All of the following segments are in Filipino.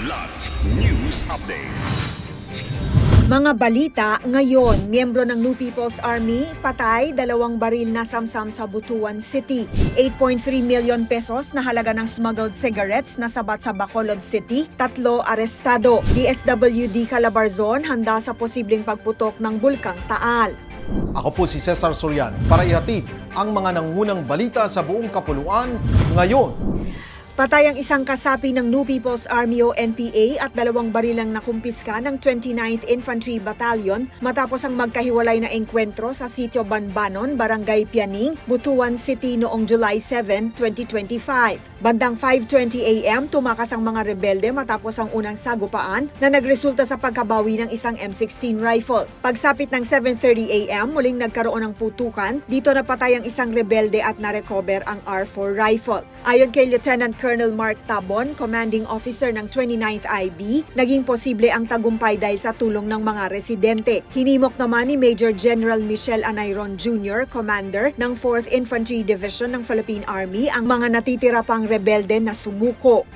Kidlat News Updates. Mga balita ngayon, miyembro ng New People's Army, patay, 2 baril na samsam sa Butuan City. 8.3 million pesos na halaga ng smuggled cigarettes na sabat sa Bacolod City, 3 arestado. DSWD Calabarzon handa sa posibleng pagputok ng Bulkang Taal. Ako po si Cesar Sorian para ihatid ang mga nangunang balita sa buong kapuluan ngayon. Patay ang isang kasapi ng New People's Army o NPA at 2 barilang nakumpiska ng 29th Infantry Battalion matapos ang magkahiwalay na engkwentro sa Sitio Banbanon, Barangay Pianing, Butuan City noong July 7, 2025. Bandang 5:20 AM, tumakas ang mga rebelde matapos ang unang sagupaan na nagresulta sa pagkabawi ng isang M16 rifle. Pagsapit ng 7:30 AM, muling nagkaroon ng putukan. Dito napatay ang isang rebelde at narecover ang R4 rifle. Ayon kay Lieutenant Colonel Mark Tabon, commanding officer ng 29th IB, naging posible ang tagumpay dahil sa tulong ng mga residente. Hinimok naman ni Major General Michel Anayron Jr., commander ng 4th Infantry Division ng Philippine Army, ang mga natitira pang rebelde na sumuko.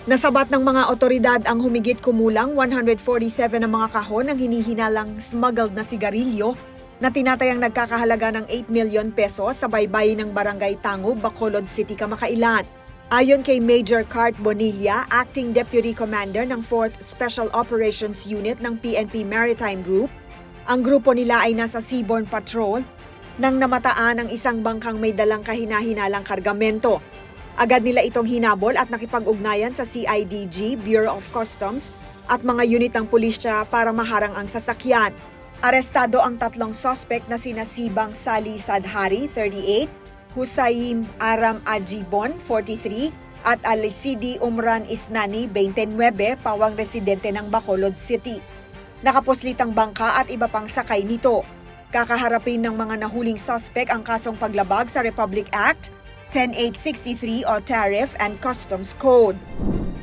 Nasabat ng mga otoridad ang humigit kumulang 147 na mga kahon ng hinihinalang smuggled na sigarilyo na tinatayang nagkakahalaga ng 8 million pesos sa baybayin ng Barangay Tango, Bacolod City, Kamakailan. Ayon kay Major Cart Bonilla, Acting Deputy Commander ng 4th Special Operations Unit ng PNP Maritime Group, ang grupo nila ay nasa seaborne patrol nang namataan ang isang bangkang may dalang kahina-hinalang kargamento. Agad nila itong hinabol at nakipag-ugnayan sa CIDG, Bureau of Customs at mga unit ng pulisya para maharang ang sasakyan. Arestado ang 3 suspect na sina Sibang Sali Sadhari, 38, Husaim Aram Ajibon, 43, at Alisidi Umran Isnani, 29, pawang residente ng Bacolod City. Nakapuslit ang bangka at iba pang sakay nito. Kakaharapin ng mga nahuling suspect ang kasong paglabag sa Republic Act 10863 o Tariff and Customs Code.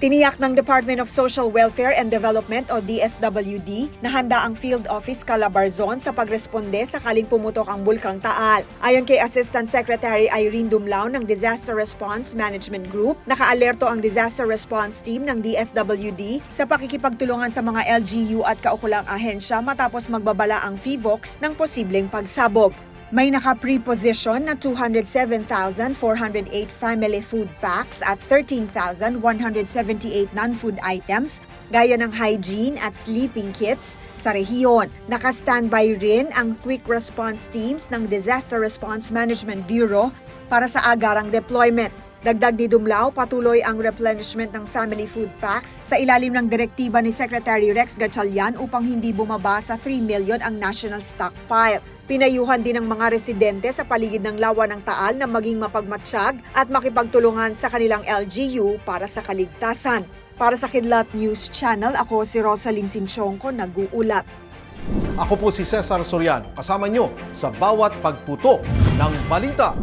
Tiniyak ng Department of Social Welfare and Development o DSWD na handa ang Field Office Calabarzon sa pagresponde sakaling pumutok ang Bulkang Taal. Ayon kay Assistant Secretary Irene Dumlao ng Disaster Response Management Group, nakaalerto ang Disaster Response Team ng DSWD sa pakikipagtulungan sa mga LGU at kaukulang ahensya matapos magbabala ang FIVOX ng posibleng pagsabog. May naka-preposition na 207,408 family food packs at 13,178 non-food items gaya ng hygiene at sleeping kits sa rehiyon. Naka-standby rin ang quick response teams ng Disaster Response Management Bureau para sa agarang deployment. Dagdag ni Dumlao, patuloy ang replenishment ng family food packs sa ilalim ng direktiba ni Secretary Rex Gatchalian upang hindi bumaba sa 3 million ang national stockpile. Pinayuhan din ng mga residente sa paligid ng lawa ng Taal na maging mapagmatsyag at makipagtulungan sa kanilang LGU para sa kaligtasan. Para sa Kidlat News Channel, ako si Rosalyn Sinchonco, nag-uulat. Ako po si Cesar Sorian, kasama nyo sa bawat pagputo ng balita.